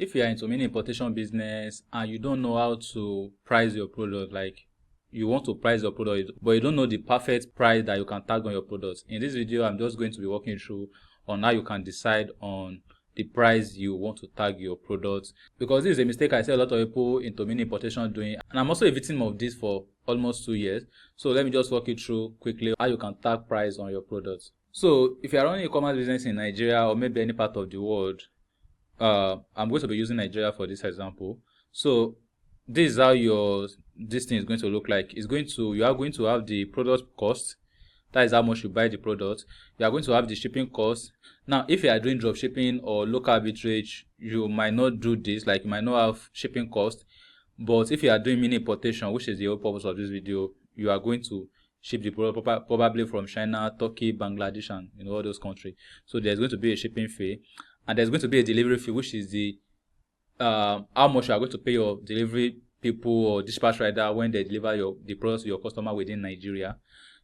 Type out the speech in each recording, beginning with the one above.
if you are into mini importation business and you don't know how to price your product, like you want to price your product but you don't know the perfect price that you can tag on your product, in this video I'm just going to be walking through on how you can decide on the price you want to tag your product, because this is a mistake I see a lot of people into mini importation doing, and I'm also a victim of this for almost 2 years. So let me just walk you through quickly how you can tag price on your product. So if you are running e-commerce business in Nigeria or maybe any part of the world, I'm going to be using Nigeria for this example. So this is how this thing is going to look like. You are going to have the product cost. That is how much you buy the product. You are going to have the shipping cost. Now, if you are doing drop shipping or local arbitrage, you might not do this, like you might not have shipping cost. But if you are doing mini importation, which is the whole purpose of this video, you are going to ship the product probably from China, Turkey, Bangladesh, and all those countries. So there's going to be a shipping fee, and there's going to be a delivery fee, which is the how much you are going to pay your delivery people or dispatch rider when they deliver the products to your customer within Nigeria.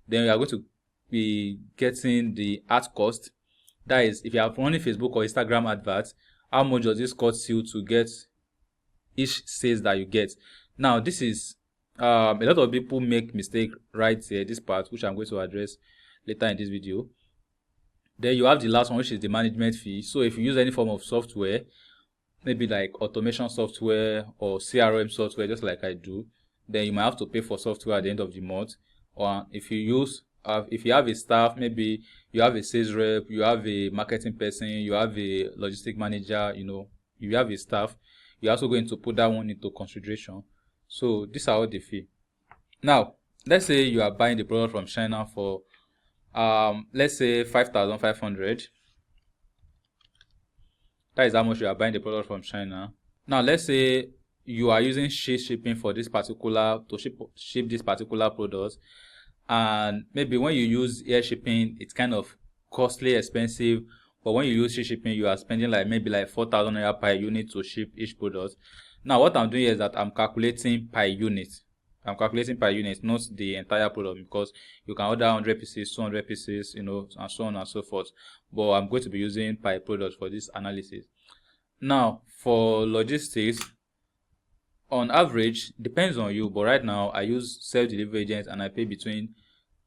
Then you are going to be getting the ad cost. That is, if you are running Facebook or Instagram adverts, how much does this cost you to get each sales that you get? Now, this is a lot of people make mistake right here, this part, which I'm going to address later in this video. Then you have the last one, which is the management fee. So if you use any form of software, maybe like automation software or CRM software, just like I do, then you might have to pay for software at the end of the month. Or if you have a staff, maybe you have a sales rep, you have a marketing person, you have a logistic manager, you have a staff, you're also going to put that one into consideration. So these are all the fee. Now, let's say you are buying the product from China for let's say 5,500. That is how much you are buying the product from China. Now, let's say you are using shipping for this particular ship this particular product, and maybe when you use air shipping, it's kind of costly, expensive. But when you use shipping, you are spending maybe 4,000 naira per unit to ship each product. Now, what I'm doing here is that I'm calculating per unit. I'm calculating per unit, not the entire product, because you can order 100 pieces, 200 pieces, and so on and so forth. But I'm going to be using per product for this analysis. Now, for logistics, on average, depends on you, but right now I use self-delivery agents and I pay between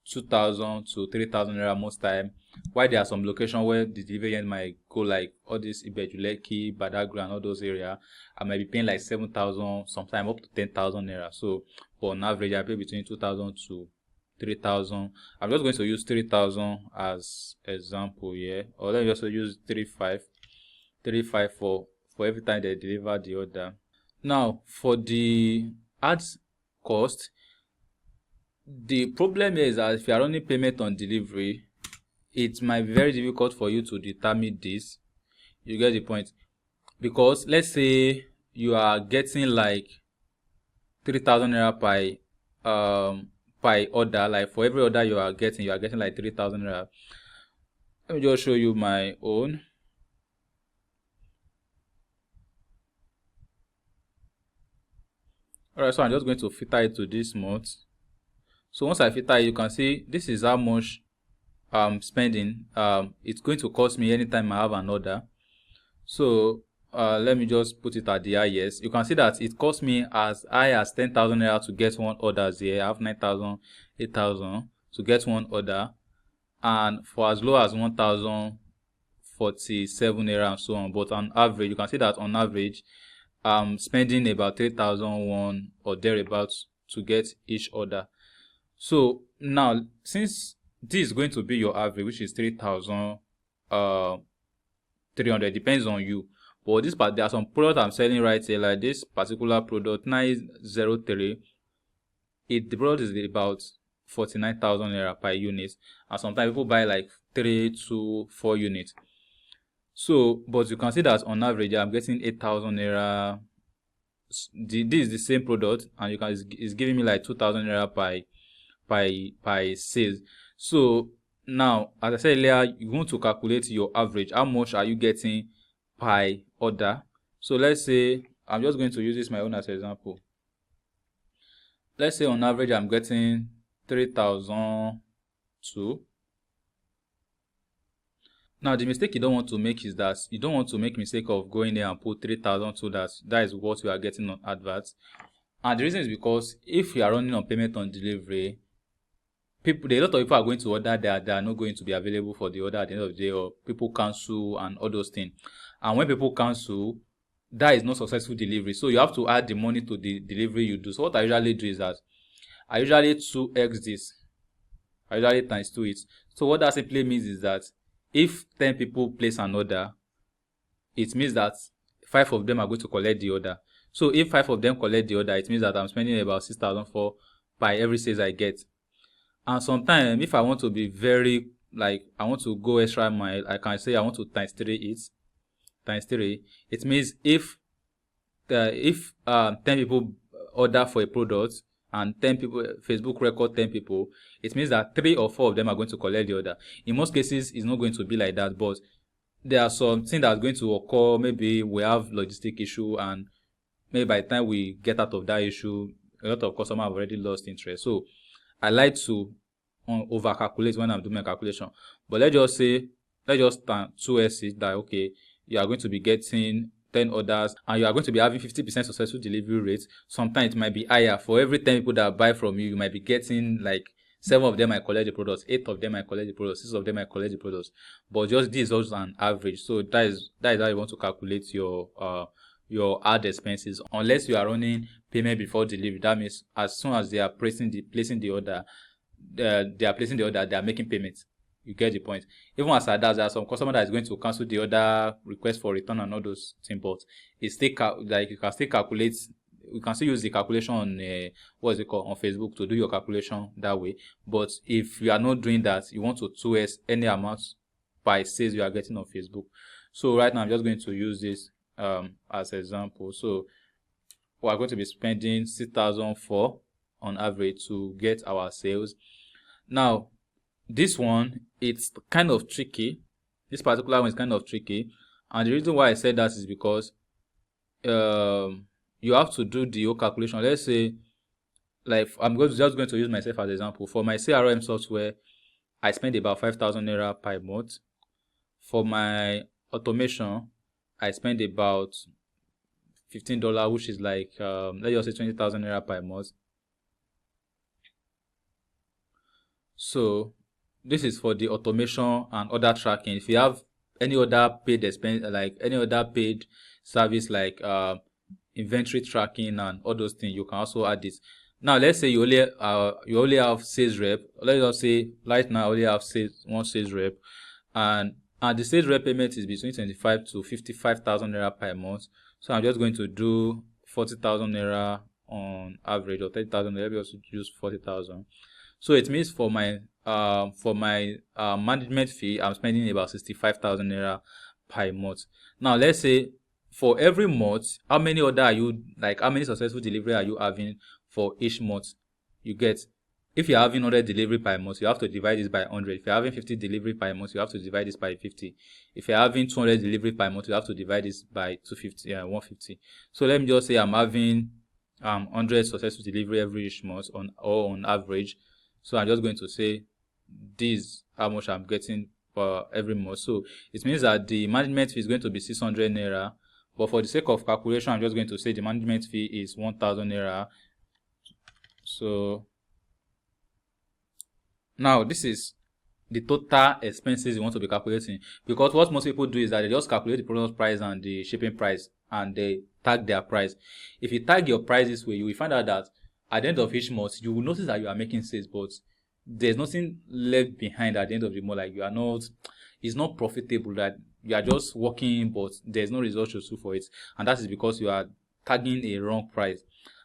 2,000 to 3,000 naira most time. While there are some locations where the delivery agent might go like all this Ibejuleki, Badagry, and all those areas, I might be paying 7,000, sometimes up to 10,000 naira. So, but on average, I pay between 2,000 to 3,000. I'm just going to use 3,000 as example here, or let me also use 3,500 for every time they deliver the order. Now, for the ads cost, the problem is that if you are running payment on delivery, it might be very difficult for you to determine this. You get the point? Because let's say you are getting 3,000 naira per order. For every order you are getting 3,000 naira. Let me just show you my own. Alright, so I'm just going to filter it to this month. So once I filter it, you can see this is how much I'm spending. It's going to cost me anytime I have an order. So let me just put it at the highest. You can see that it costs me as high as 10,000 naira to get one order here. I have 9,000, 8,000 to get one order, and for as low as 1,047 naira and so on. But on average, you can see that on average, I'm spending about 3,001 or thereabouts to get each order. So now, since this is going to be your average, which is 3,300, depends on you. But this part, there are some products I'm selling right here, like this particular product 903. The product is about 49,000 naira per unit, and sometimes people buy 3 to 4 units. So, but you can see that on average, I'm getting 8,000 naira. This is the same product, and it's giving me 2,000 naira by sales. So now, as I said earlier, you want to calculate your average. How much are you getting per order? So let's say I'm just going to use this my own as an example. Let's say on average I'm getting 3,002. Now, the mistake you don't want to make is that you don't want to make mistake of going there and put 3,000 so that is what you are getting on adverts. And the reason is because if you are running on payment on delivery, a lot of people are going to order that they are not going to be available for the order at the end of the day, or people cancel and all those things. And when people cancel, that is not successful delivery. So you have to add the money to the delivery you do. So what I usually do is that I usually 2x this. I usually times 2 it. So what that simply means is that if 10 people place an order, it means that 5 of them are going to collect the order. So if 5 of them collect the order, it means that I'm spending about 6,004 by every sales I get. And sometimes if I want to be very, like, I want to go extra mile, I can say I want to times 3 it. Times 3. It means if 10 people order for a product and 10 people, Facebook record 10 people, it means that 3 or 4 of them are going to collect the order. In most cases, it's not going to be like that, but there are some things that's going to occur. Maybe we have logistic issue, and maybe by the time we get out of that issue, a lot of customers have already lost interest. So I like to over calculate when I'm doing my calculation. But let's just 2x it, that okay, you are going to be getting 10 orders and you are going to be having 50% successful delivery rate. Sometimes it might be higher. For every 10 people that buy from you, you might be getting like 7 of them might collect the products, 8 of them might collect the products, 6 of them might collect the products. But just this is also an average. So that is how you want to calculate your ad expenses. Unless you are running payment before delivery, that means as soon as they are placing the order, they are making payments. You get the point. Even as that, there are some customer that is going to cancel the order, request for return and all those things, but it's still you can still calculate. You can still use the calculation on on Facebook to do your calculation that way. But if you are not doing that, you want to 2x any amount by sales you are getting on Facebook. So right now I'm just going to use this as example. So we are going to be spending 6,004 on average to get our sales. Now this one, it's kind of tricky. This particular one is kind of tricky, and the reason why I said that is because you have to do the whole calculation. Let's say, like, I'm just going to use myself as an example. For my CRM software, I spend about 5,000 naira per month. For my automation, I spend about $15, which is like let's just say 20,000 naira per month. So this is for the automation and other tracking. If you have any other paid expense, like any other paid service, like inventory tracking and all those things, you can also add this. Now let's say you only have sales rep. Let's just say right now I only have one sales rep, and the sales rep payment is between 25 to 55,000 naira per month. So I'm just going to do 40,000 naira on average, or 30,000. Maybe also use 40,000. So it means for my management fee, I'm spending about 65,000 naira per month. Now let's say for every month, how many successful delivery are you having for each month? You get, if you're having 100 delivery per month, you have to divide this by 100. If you're having 50 delivery per month, you have to divide this by 50. If you're having 200 delivery per month, you have to divide this by 150. So let me just say I'm having 100 successful delivery every each month on average. So I'm just going to say this how much I'm getting for every month. So it means that the management fee is going to be 600 naira. But for the sake of calculation, I'm just going to say the management fee is 1,000 naira. So now this is the total expenses you want to be calculating, because what most people do is that they just calculate the product price and the shipping price and they tag their price. If you tag your price this way, you will find out that at the end of each month, you will notice that you are making sales, but there's nothing left behind at the end of the month. Like it's not profitable, that you are just working, but there's no result to show for it. And that is because you are tagging a wrong price.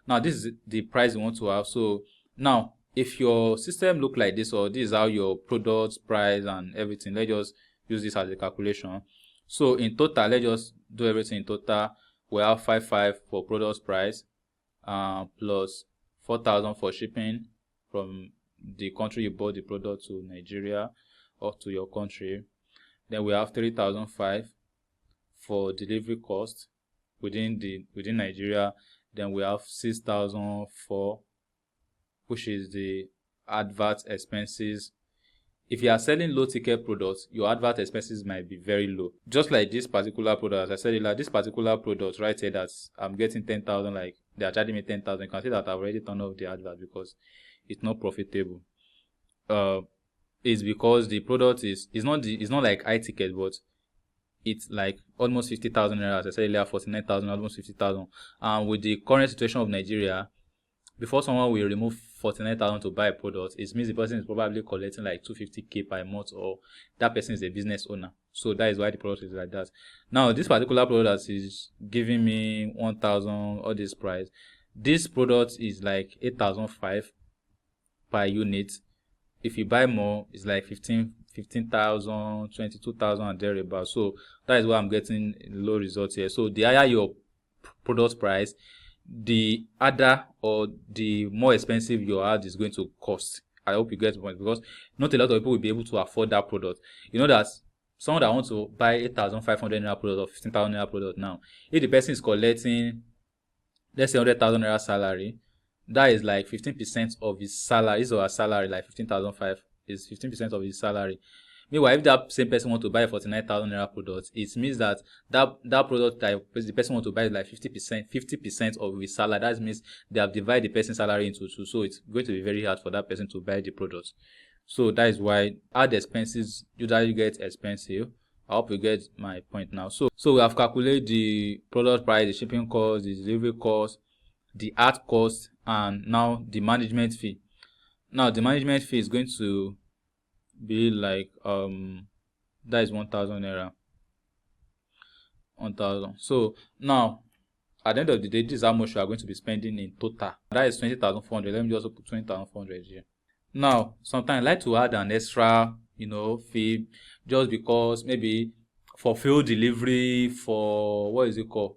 Now, this is the price you want to have. So now, if your system look like this, or this is how your products price and everything, let's just use this as a calculation. So in total, let's just do everything in total. We have 55 for products price, plus 4,000 for shipping from the country you bought the product to, Nigeria, or to your country. Then we have 3,005 for delivery cost within Nigeria. Then we have 6,004, which is the advert expenses if you are selling low ticket products, your advert expenses might be very low. Just like this particular product, as I said earlier, this particular product right here that I'm getting 10,000, like they are charging me 10,000. You can see that I've already turned off the advert because it's not profitable. It's because the product is it's not like high ticket, but it's like almost 50,000 naira. As I said earlier, 49,000, almost 50,000. And with the current situation of Nigeria, before someone will remove 49,000 to buy a product, it means the person is probably collecting like 250k per month, or that person is a business owner. So that is why the product is like that. Now, this particular product is giving me 1,000 all this price. This product is like 8,500 per unit. If you buy more, it's like 15,000, 22,000 and thereabout. So that is why I'm getting low results here. So the higher your product price, the harder or the more expensive your ad is going to cost. I hope you get the point, because not a lot of people will be able to afford that product. You know that someone that wants to buy 8,500 naira product or 15,000 naira product now, if the person is collecting, let's say 100,000 naira salary, that is like 15% of his salary. His or her salary, like 15,500, is 15% of his salary. Meanwhile, if that same person want to buy a 49,000 naira product, it means that product that the person want to buy is like 50% of his salary. That means they have divided the person's salary into two. So it's going to be very hard for that person to buy the product. So that is why ad expenses usually get expensive. I hope you get my point now. So we have calculated the product price, the shipping cost, the delivery cost, the ad cost, and now the management fee. Now the management fee is going to be like that is 1,000 naira. 1,000. So now at the end of the day, this is how much you are going to be spending in total. That is 20,400. Let me just put 20,400 here. Now sometimes I like to add an extra fee, just because maybe for field delivery, for what is it called,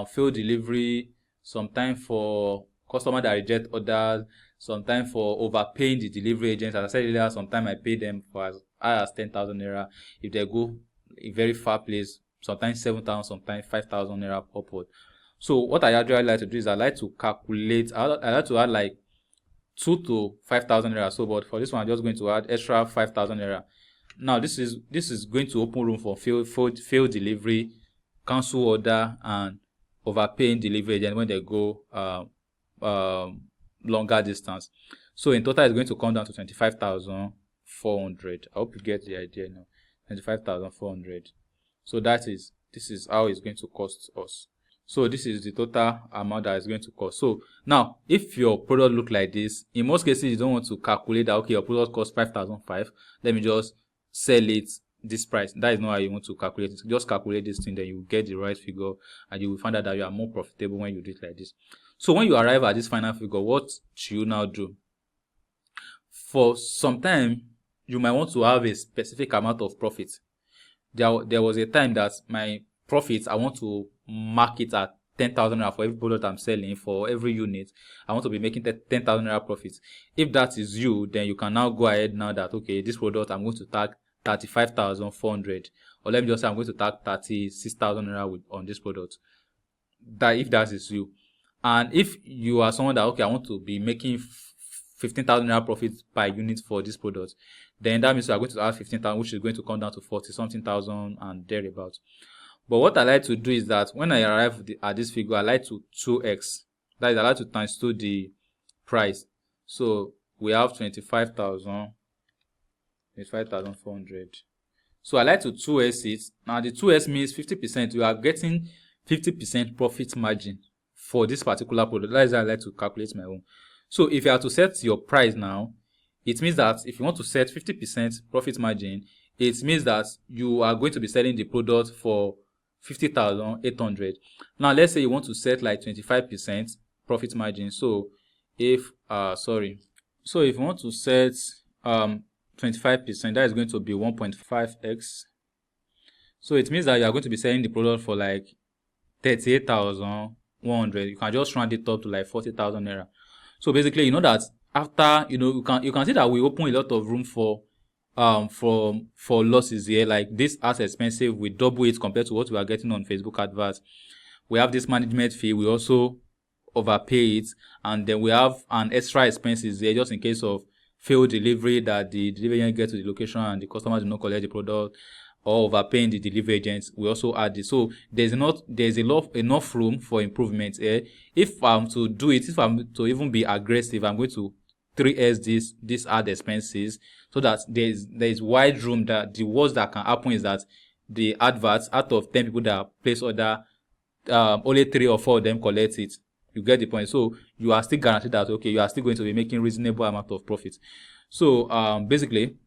field delivery, sometimes for customer that reject orders, sometimes for overpaying the delivery agents. As I said earlier, sometimes I pay them for as high as 10,000 naira. If they go a very far place, sometimes 7,000, sometimes 5,000 naira upward. So what I usually like to do is I like to calculate. I like to add like 2 to 5,000 naira. So, but for this one, I'm just going to add extra 5,000 naira. Now this is going to open room for failed delivery, cancel order, and overpaying delivery agent when they go longer distance. So in total, it's going to come down to 25,400. I hope you get the idea now. 25,400. So this is how it's going to cost us. So this is the total amount that is going to cost. So now, if your product look like this, in most cases you don't want to calculate that, okay, your product costs 5,500. Let me just sell it this price. That is not how you want to calculate it. Just calculate this thing, then you will get the right figure, and you will find out that you are more profitable when you do it like this. So when you arrive at this final figure, what should you now do? For some time, you might want to have a specific amount of profit. There was a time that my profits, I want to mark it at 10,000 naira for every product I'm selling. For every unit, I want to be making 10,000 naira profits. If that is you, then you can now go ahead now that, okay, this product I'm going to tag 35,400, or let me just say I'm going to tag 36,000 naira on this product. That if that is you. And if you are someone that, okay, I want to be making 15,000 naira profits per unit for this product, then that means you are going to add 15,000, which is going to come down to 40-something thousand and thereabouts. But what I like to do is that when I arrive at this figure, I like to 2x. That is, I like to times 2 the price. So we have 25,400. So I like to 2x it. Now the 2x means 50%. You are getting 50% profit margin for this particular product. That is how I like to calculate my own. So if you are to set your price now, it means that if you want to set 50% profit margin, it means that you are going to be selling the product for 50,800. Now let's say you want to set like 25% profit margin. So if you want to set 25%, that is going to be 1.5x. So it means that you are going to be selling the product for like 38,100. You can just round it up to like 40,000 naira. So basically, you know that after you can see that we open a lot of room for losses here. Like this as expensive, we double it compared to what we are getting on Facebook adverts. We have this management fee, we also overpay it, and then we have an extra expenses there just in case of failed delivery, that the delivery agent gets to the location and the customer did not collect the product, or overpaying the delivery agents. We also add this. So there's enough room for improvement. If I'm to do it, if I'm to even be aggressive, I'm going to 3S this ad expenses, so that there's wide room. That the worst that can happen is that the adverts, out of 10 people that place order, only 3 or 4 of them collect it. You get the point. So you are still guaranteed that, okay, you are still going to be making reasonable amount of profit. So basically,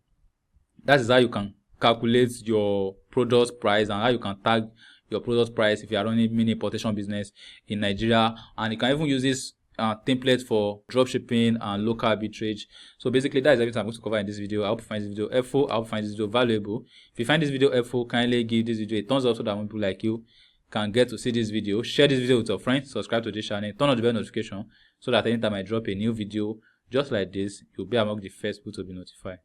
that is how you can calculate your product price and how you can tag your product price if you are running mini importation business in Nigeria. And you can even use this template for dropshipping and local arbitrage. So basically, that is everything I'm going to cover in this video. I hope you find this video helpful. I hope you find this video valuable. If you find this video helpful, kindly give this video a thumbs up so that more people like you can get to see this video. Share this video with your friends. Subscribe to this channel. Turn on the bell notification so that anytime I drop a new video just like this, you'll be among the first people to be notified.